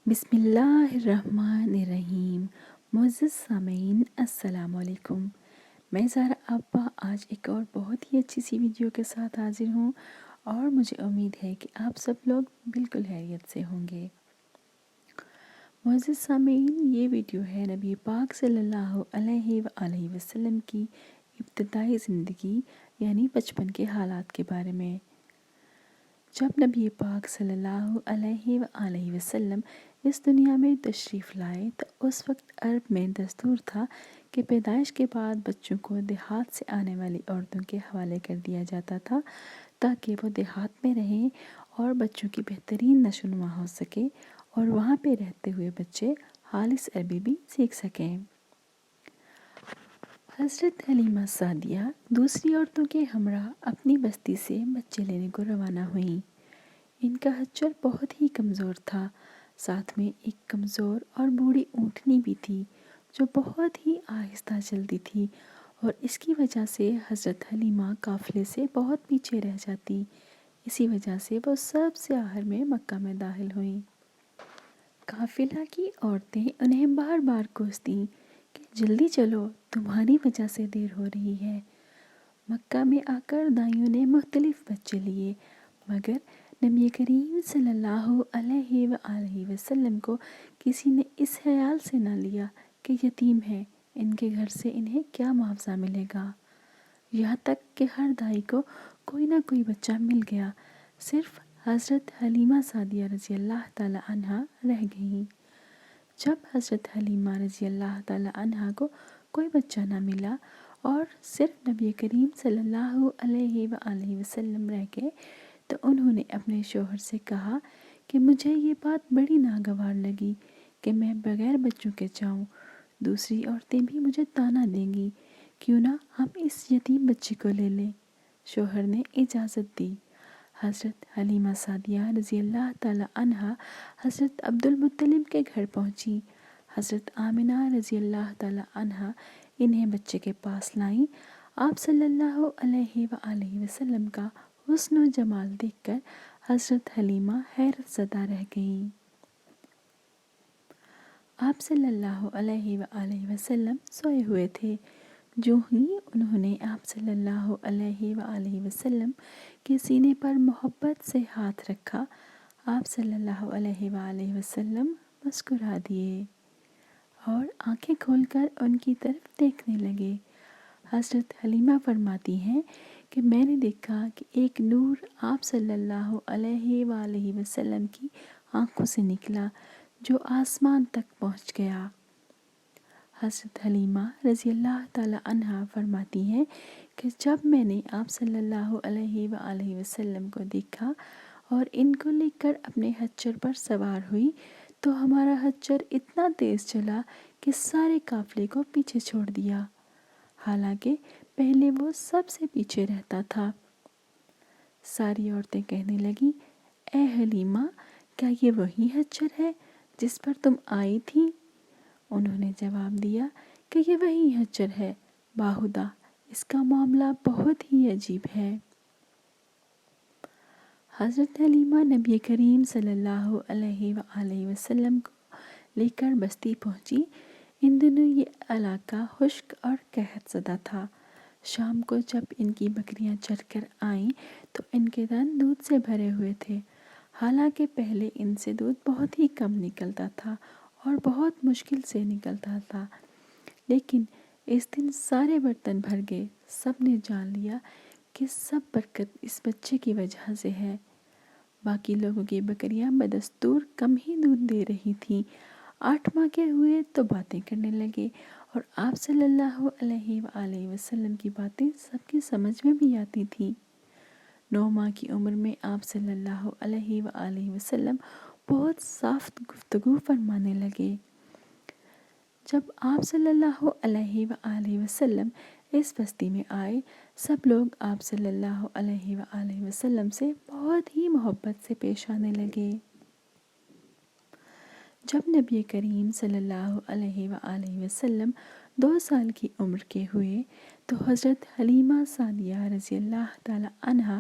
بسم اللہ الرحمن الرحیم۔ معزز سامعین السلام علیکم۔ میں زہرا ابا آج ایک اور بہت ہی اچھی سی ویڈیو کے ساتھ حاضر ہوں اور مجھے امید ہے کہ آپ سب لوگ بالکل خیریت سے ہوں گے۔ معزز سامعین، یہ ویڈیو ہے نبی پاک صلی اللہ علیہ وآلہ وسلم کی ابتدائی زندگی یعنی بچپن کے حالات کے بارے میں۔ جب نبی پاک صلی اللہ علیہ وآلہ وسلم اس دنیا میں تشریف لائے تو اس وقت عرب میں دستور تھا کہ پیدائش کے بعد بچوں کو دیہات سے آنے والی عورتوں کے حوالے کر دیا جاتا تھا تاکہ وہ دیہات میں رہیں اور بچوں کی بہترین نشو و نما ہو سکے اور وہاں پہ رہتے ہوئے بچے خالص عربی بھی سیکھ سکیں۔ حضرت حلیمہ سعدیہ دوسری عورتوں کے ہمراہ اپنی بستی سے بچے لینے کو روانہ ہوئیں۔ ان کا حجر بہت ہی کمزور تھا، ساتھ میں ایک کمزور اور بوڑھی اونٹنی بھی تھی جو بہت ہی آہستہ چلتی تھی اور اس کی وجہ سے حضرت حلیمہ قافلے سے بہت پیچھے رہ جاتی۔ اسی وجہ سے وہ سب سے آخر میں مکہ میں داخل ہوئیں۔ قافلہ کی عورتیں انہیں بار بار کوستیں کہ جلدی چلو، تمہاری وجہ سے دیر ہو رہی ہے۔ مکہ میں آ کر دائیوں نے مختلف بچے لیے مگر نبی کریم صلی اللہ علیہ وآلہ وسلم کو کسی نے اس خیال سے نہ لیا کہ یتیم ہیں، ان کے گھر سے انہیں کیا معاوضہ ملے گا۔ یہاں تک کہ ہر دائی کو کوئی نہ کوئی بچہ مل گیا، صرف حضرت حلیمہ سعدیہ رضی اللہ تعالی عنہا رہ گئیں۔ جب حضرت حلیمہ رضی اللہ تعالی عنہا کو کوئی بچہ نہ ملا اور صرف نبی کریم صلی اللہ علیہ وآلہ وسلم رہ گئے تو انہوں نے اپنے شوہر سے کہا کہ مجھے یہ بات بڑی ناگوار لگی کہ میں بغیر بچوں کے جاؤں، دوسری عورتیں بھی مجھے طعنہ دیں گی، کیوں نہ ہم اس یتیم بچے کو لے لیں۔ شوہر نے اجازت دی۔ حضرت حلیمہ سعدیہ رضی اللہ تعالی عنہا حضرت عبدالمطلب کے گھر پہنچی۔ حضرت آمنہ رضی اللہ تعالی عنہا انہیں بچے کے پاس لائیں۔ آپ صلی اللہ علیہ وآلہ وسلم کا حسن و جمال دیکھ کر حضرت حلیمہ حیرت زدہ رہ گئیں۔ آپ صلی اللہ علیہ وآلہ وسلم سوئے ہوئے تھے، جو ہی انہوں نے آپ صلی اللہ علیہ وآلہ وسلم کے سینے پر محبت سے ہاتھ رکھا، آپ صلی اللہ علیہ وآلہ وسلم مسکرا دیے اور آنکھیں کھول کر ان کی طرف دیکھنے لگے۔ حضرت حلیمہ فرماتی ہیں کہ میں نے دیکھا کہ ایک نور آپ صلی اللہ علیہ وآلہ وسلم کی آنکھوں سے نکلا جو آسمان تک پہنچ گیا۔ حضرت حلیمہ رضی اللہ تعالی عنہا فرماتی ہیں کہ جب میں نے آپ صلی اللہ علیہ وآلہ وسلم کو دیکھا اور ان کو لے کر اپنے حجر پر سوار ہوئی تو ہمارا حجر اتنا تیز چلا کہ سارے قافلے کو پیچھے چھوڑ دیا، حالانکہ پہلے وہ سب سے پیچھے رہتا تھا۔ ساری عورتیں کہنے لگیں، اے حلیمہ، کیا یہ وہی حجر ہے جس پر تم آئی تھی؟ انہوں نے جواب دیا کہ یہ وہی حجر ہے، باہدہ اس کا معاملہ بہت ہی عجیب ہے۔ حضرت حلیمہ نبی کریم صلی اللہ علیہ وآلہ وسلم کو لے کر بستی پہنچی۔ ان دنوں یہ علاقہ خشک اور قحط زدہ تھا۔ شام کو جب ان کی بکریاں چر کر آئیں تو ان کے دن دودھ سے بھرے ہوئے تھے، حالانکہ پہلے ان سے دودھ بہت ہی کم نکلتا تھا اور بہت مشکل سے نکلتا تھا، لیکن اس دن سارے برتن بھر گئے۔ سب نے جان لیا کہ سب برکت اس بچے کی وجہ سے ہے۔ باقی لوگوں کی بکریاں بدستور کم ہی دودھ دے رہی تھیں۔ 8 ماہ کے ہوئے تو باتیں کرنے لگے اور آپ صلی اللہ علیہ وآلہ وسلم کی باتیں سب کی سمجھ میں بھی آتی تھیں۔ 9 ماہ کی عمر میں آپ صلی اللہ علیہ وآلہ وسلم بہت صاف گفتگو فرمانے لگے۔ جب آپ صلی اللہ علیہ وآلہ وسلم اس بستی میں آئے، سب لوگ آپ صلی اللہ علیہ وآلہ وسلم سے بہت ہی محبت سے پیش آنے لگے۔ جب نبی کریم صلی اللہ علیہ وآلہ وسلم 2 سال کی عمر کے ہوئے تو حضرت حلیمہ سعدیہ رضی اللہ تعالی عنہا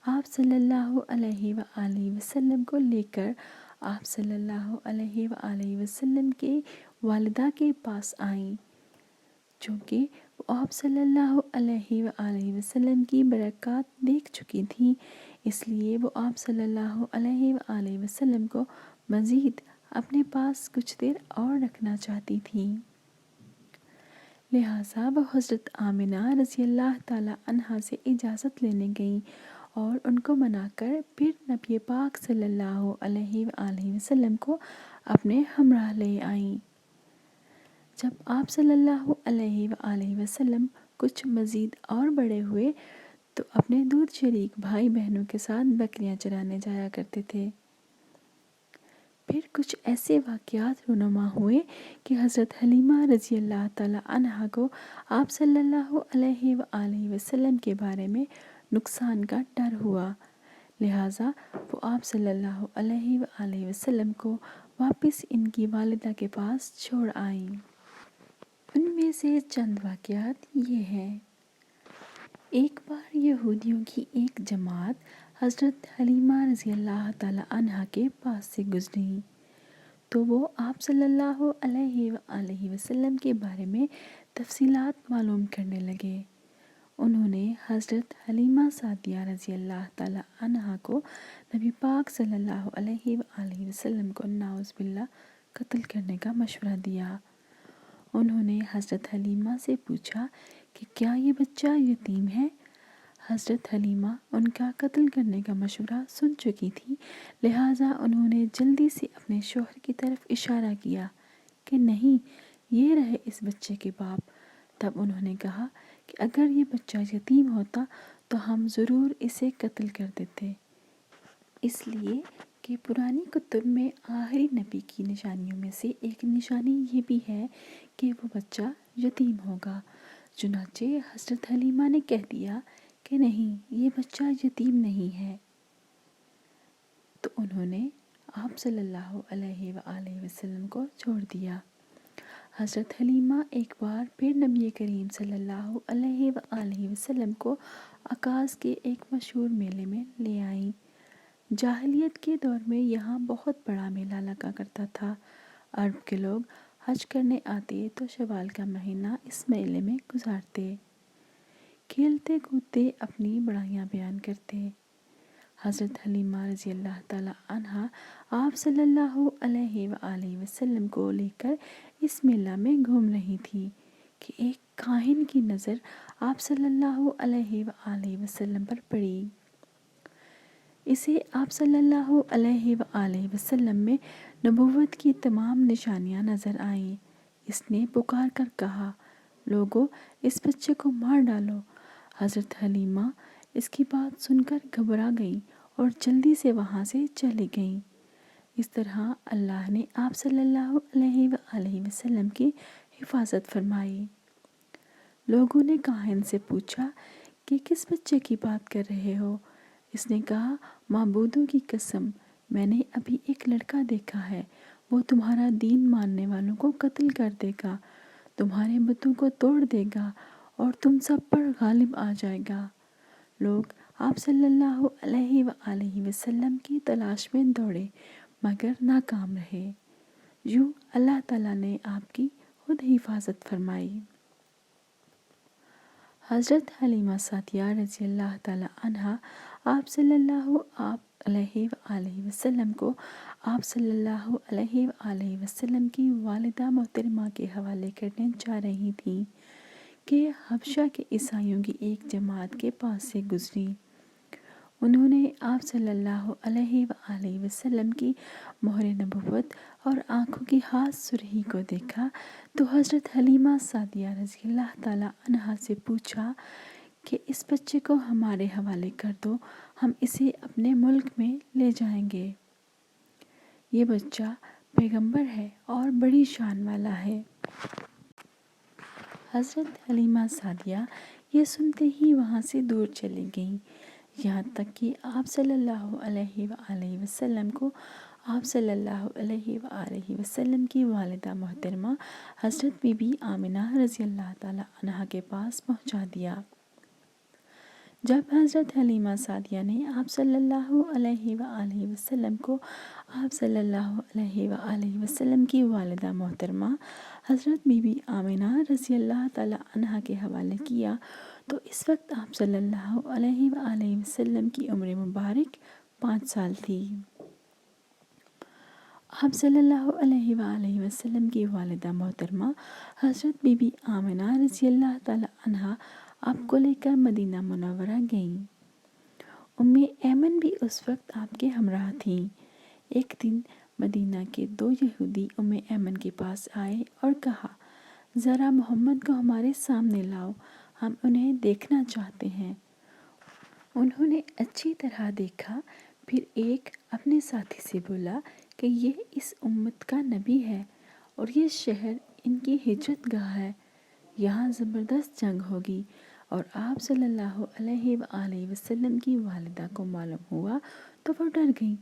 آپ صلی اللہ علیہ وآلہ وسلم کو لے کر آپ صلی اللہ علیہ وآلہ وسلم کے والدہ کے پاس آئیں، چونکہ وہ آپ صلی اللہ علیہ وآلہ وسلم کی برکات دیکھ چکی تھیں، اس لیے وہ آپ صلی اللہ علیہ وآلہ وسلم کو مزید اپنے پاس کچھ دیر اور رکھنا چاہتی تھیں۔ لہٰذا وہ حضرت آمنہ رضی اللہ تعالیٰ عنہا سے اجازت لینے گئیں اور ان کو منا کر پھر نبی پاک صلی اللہ علیہ وآلہ وسلم کو اپنے ہمراہ لے آئیں۔ جب آپ صلی اللہ علیہ وآلہ وسلم کچھ مزید اور بڑے ہوئے تو اپنے دودھ شریک بھائی بہنوں کے ساتھ بکریاں چرانے جایا کرتے تھے۔ پھر کچھ ایسے واقعات رونما ہوئے کہ حضرت حلیمہ رضی اللہ تعالیٰ عنہا کو آپ صلی اللہ علیہ وآلہ وسلم کے بارے میں نقصان کا ڈر ہوا، لہٰذا وہ آپ صلی اللہ علیہ وآلہ وسلم کو واپس ان کی والدہ کے پاس چھوڑ آئیں۔ ان میں سے چند واقعات یہ ہیں۔ ایک بار یہودیوں کی ایک جماعت حضرت حلیمہ رضی اللہ تعالیٰ عنہا کے پاس سے گزری تو وہ آپ صلی اللہ علیہ وآلہ وسلم کے بارے میں تفصیلات معلوم کرنے لگے۔ انہوں نے حضرت حلیمہ سعدیہ رضی اللہ تعالیٰ عنہا کو نبی پاک صلی اللہ علیہ وآلہ وسلم کو نعوذ باللہ قتل کرنے کا مشورہ دیا۔ انہوں نے حضرت حلیمہ سے پوچھا کہ کیا یہ بچہ یتیم ہے؟ حضرت حلیمہ ان کا قتل کرنے کا مشورہ سن چکی تھی، لہٰذا انہوں نے جلدی سے اپنے شوہر کی طرف اشارہ کیا کہ نہیں، یہ رہے اس بچے کے باپ۔ تب انہوں نے کہا کہ اگر یہ بچہ یتیم ہوتا تو ہم ضرور اسے قتل کر دیتے، اس لیے کہ پرانی کتب میں آخری نبی کی نشانیوں میں سے ایک نشانی یہ بھی ہے کہ وہ بچہ یتیم ہوگا۔ چنانچہ حضرت حلیمہ نے کہہ دیا کہ نہیں، یہ بچہ یتیم نہیں ہے۔ تو انہوں نے آپ صلی اللہ علیہ وآلہ وسلم کو چھوڑ دیا۔ حضرت حلیمہ ایک بار پھر نبی کریم صلی اللہ علیہ وآلہ وسلم کو عکاظ کے ایک مشہور میلے میں لے آئیں۔ جاہلیت کے دور میں یہاں بہت بڑا میلہ لگا کرتا تھا۔ عرب کے لوگ حج کرنے آتے تو شوال کا مہینہ اس میلے میں گزارتے، کھیلتے کودتے اپنی بڑائیاں بیان کرتے۔ حضرت حلیمہ رضی اللہ تعالیٰ عنہا آپ صلی اللہ علیہ وآلہ وسلم کو لے کر اس میلہ میں گھوم رہی تھی کہ ایک کاہن کی نظر آپ صلی اللہ علیہ وآلہ وسلم پر پڑی۔ اسے آپ صلی اللہ علیہ وآلہ وسلم میں نبوت کی تمام نشانیاں نظر آئیں۔ اس نے پکار کر کہا، لوگو، اس بچے کو مار ڈالو۔ حضرت حلیمہ اس کی بات سن کر گھبرا گئیں اور جلدی سے وہاں سے چلی گئیں۔ اس طرح اللہ نے آپ صلی اللہ علیہ وآلہ وسلم کی حفاظت فرمائی۔ لوگوں نے کاہن سے پوچھا کہ کس بچے کی بات کر رہے ہو؟ اس نے کہا، معبودوں کی قسم، میں نے ابھی ایک لڑکا دیکھا ہے، وہ تمہارا دین ماننے والوں کو قتل کر دے گا، تمہارے بتوں کو توڑ دے گا اور تم سب پر غالب آ جائے گا۔ لوگ آپ صلی اللہ علیہ وآلہ وسلم کی تلاش میں دوڑے مگر ناکام رہے۔ یوں اللہ تعالیٰ نے آپ کی خود حفاظت فرمائی۔ حضرت حلیمہ سعدیہ رضی اللہ تعالیٰ عنہا آپ صلی اللہ علیہ وآلہ وسلم کو آپ صلی اللہ علیہ وآلہ وسلم کی والدہ محترمہ کے حوالے کرنے جا رہی تھیں کہ حبشہ کے عیسائیوں کی ایک جماعت کے پاس سے گزری۔ انہوں نے آپ صلی اللہ علیہ وآلہ وسلم کی مہر نبوت اور آنکھوں کی خاص سرخی کو دیکھا تو حضرت حلیمہ سعدیہ رضی اللہ تعالیٰ عنہا سے پوچھا کہ اس بچے کو ہمارے حوالے کر دو، ہم اسے اپنے ملک میں لے جائیں گے۔ یہ بچہ پیغمبر ہے اور بڑی شان والا ہے۔ حضرت حلیمہ سعدیہ یہ سنتے ہی وہاں سے دور چلی گئیں، یہاں تک کہ آپ صلی اللہ علیہ وآلہ وسلم کو آپ صلی اللہ علیہ وآلہ وسلم کی والدہ محترمہ حضرت بی بی آمنہ رضی اللہ تعالیٰ عنہا کے پاس پہنچا دیا۔ جب حضرت حلیمہ سعدیہ نے آپ صلی اللہ علیہ وآلہ وسلم کو آپ صلی اللہ علیہ وآلہ وسلم کی والدہ محترمہ حضرت بی بی آمنہ رضی اللہ تعالی عنہا کے حوالے کیا تو اس وقت آپ صلی اللہ علیہ وآلہ وسلم کی عمر مبارک 5 سال تھی۔ آپ صلی اللہ علیہ وآلہ وسلم کی والدہ محترمہ حضرت بی بی آمنہ رضی اللہ تعالی عنہا آپ کو لے کر مدینہ منورہ گئیں۔ ایمن بھی اس وقت آپ کے ہمراہ تھیں۔ ایک دن مدینہ کے 2 یہودی ایمن کے پاس آئے اور کہا، ذرا محمد کو ہمارے سامنے لاؤ، ہم انہیں دیکھنا چاہتے ہیں۔ انہوں نے اچھی طرح دیکھا، پھر ایک اپنے ساتھی سے بولا کہ یہ اس امت کا نبی ہے اور یہ شہر ان کی ہجرت گاہ ہے، یہاں زبردست جنگ ہوگی۔ اور آپ صلی اللہ علیہ وآلہ وسلم کی والدہ کو معلوم ہوا تو وہ ڈر گئیں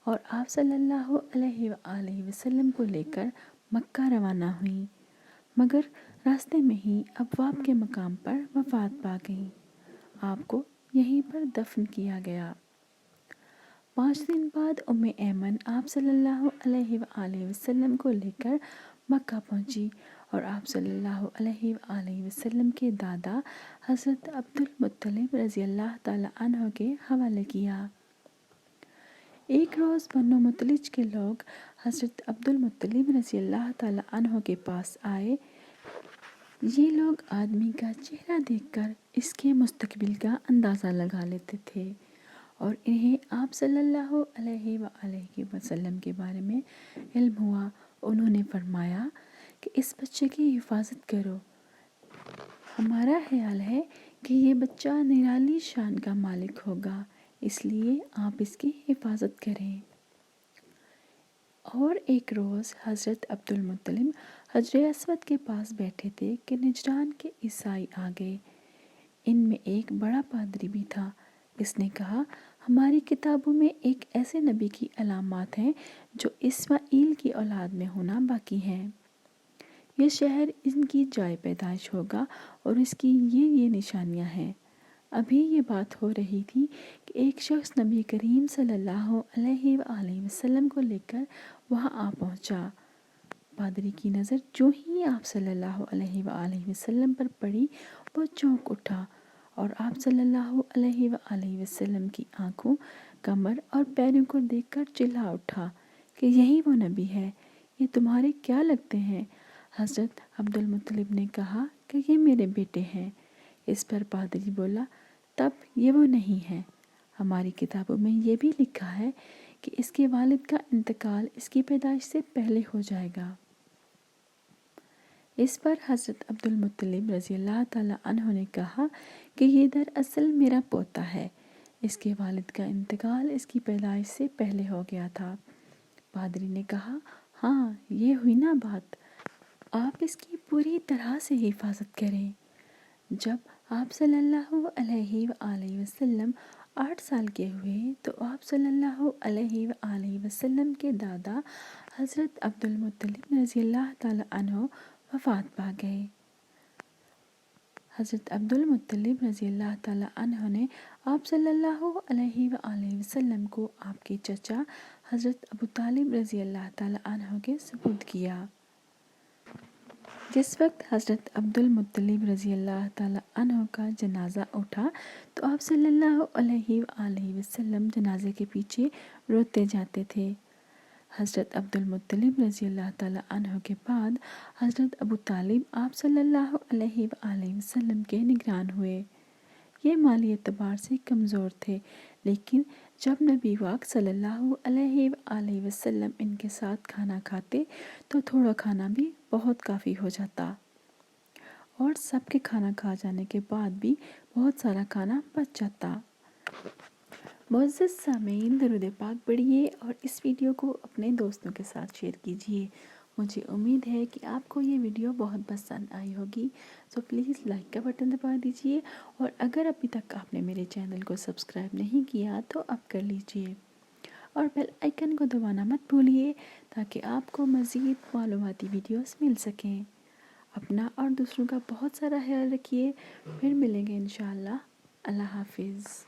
اور آپ صلی اللہ علیہ وآلہ وسلم کو لے کر مکہ روانہ ہوئیں، مگر راستے میں ہی ابواب کے مقام پر وفات پا گئیں۔ آپ کو یہیں پر دفن کیا گیا۔ 5 دن بعد ایمن آپ صلی اللہ علیہ وآلہ وسلم کو لے کر مکہ پہنچی اور آپ صلی اللہ علیہ وآلہ وسلم کے دادا حضرت عبد المطلب رضی اللہ تعالی عنہ کے حوالے کیا۔ ایک روز بنو مطلج کے لوگ حضرت عبد المطلب رضی اللہ تعالی عنہ کے پاس آئے۔ یہ لوگ آدمی کا چہرہ دیکھ کر اس کے مستقبل کا اندازہ لگا لیتے تھے اور انہیں آپ صلی اللہ علیہ وآلہ وسلم کے بارے میں علم ہوا۔ انہوں نے فرمایا کہ اس بچے کی حفاظت کرو، ہمارا خیال ہے کہ یہ بچہ نرالی شان کا مالک ہوگا، اس لیے آپ اس کی حفاظت کریں۔ اور ایک روز حضرت عبد المطلب حجر اسود کے پاس بیٹھے تھے کہ نجران کے عیسائی آ گئے۔ ان میں ایک بڑا پادری بھی تھا۔ اس نے کہا، ہماری کتابوں میں ایک ایسے نبی کی علامات ہیں جو اسماعیل کی اولاد میں ہونا باقی ہے۔ یہ شہر ان کی جائے پیدائش ہوگا اور اس کی یہ نشانیاں ہیں۔ ابھی یہ بات ہو رہی تھی کہ ایک شخص نبی کریم صلی اللہ علیہ وآلہ وسلم کو لے کر وہاں آ پہنچا۔ پادری کی نظر جو ہی آپ صلی اللہ علیہ وآلہ وسلم پر پڑی وہ چونک اٹھا اور آپ صلی اللہ علیہ وآلہ وسلم کی آنکھوں، کمر اور پیروں کو دیکھ کر چلا اٹھا کہ یہی وہ نبی ہے، یہ تمہارے کیا لگتے ہیں؟ حضرت عبد المطلب نے کہا کہ یہ میرے بیٹے ہیں۔ اس پر پادری بولا، تب یہ وہ نہیں ہے، ہماری کتابوں میں یہ بھی لکھا ہے کہ اس کے والد کا انتقال اس کی پیدائش سے پہلے ہو جائے گا۔ اس پر حضرت عبد المطلب رضی اللہ تعالی عنہ نے کہا کہ یہ دراصل میرا پوتا ہے، اس کے والد کا انتقال اس کی پیدائش سے پہلے ہو گیا تھا۔ پادری نے کہا، ہاں یہ ہوئی نا بات، آپ اس کی پوری طرح سے حفاظت کریں۔ جب آپ صلی اللہ علیہ وآلہ وسلم 8 سال کے ہوئے تو آپ صلی اللہ علیہ وآلہ وسلم کے دادا حضرت عبد المطلب رضی اللہ تعالی عنہ وفات پا گئے۔ حضرت عبد المطلب رضی اللہ تعالی عنہ نے آپ صلی اللہ علیہ وآلہ وسلم کو آپ کے چچا حضرت ابو طالب رضی اللہ تعالی عنہ کے سپرد کیا۔ جس وقت حضرت عبد المطلب رضی اللہ تعالی عنہ کا جنازہ اٹھا تو آپ صلی اللہ علیہ وآلہ وسلم جنازے کے پیچھے روتے جاتے تھے۔ حضرت عبد المطلب رضی اللہ تعالی عنہ کے بعد حضرت ابو طالب آپ صلی اللہ علیہ وآلہ وسلم کے نگران ہوئے۔ یہ مالی اعتبار سے کمزور تھے، لیکن جب نبی پاک صلی اللہ علیہ وآلہ وسلم ان کے ساتھ کھانا کھاتے تو تھوڑا کھانا بھی بہت کافی ہو جاتا اور سب کے کھانا کھا جانے کے بعد بھی بہت سارا کھانا بچ جاتا۔ معزز سامعین، درود پاک پڑھیے اور اس ویڈیو کو اپنے دوستوں کے ساتھ شیئر کیجیے۔ مجھے امید ہے کہ آپ کو یہ ویڈیو بہت پسند آئی ہوگی، سو پلیز لائک کا بٹن دبا دیجیے اور اگر ابھی تک آپ نے میرے چینل کو سبسکرائب نہیں کیا تو اب کر لیجیے اور بیل آئیکن کو دبانا مت بھولیے تاکہ آپ کو مزید معلوماتی ویڈیوز مل سکیں۔ اپنا اور دوسروں کا بہت سارا خیال رکھیے، پھر ملیں گے انشاءاللہ۔ اللہ حافظ۔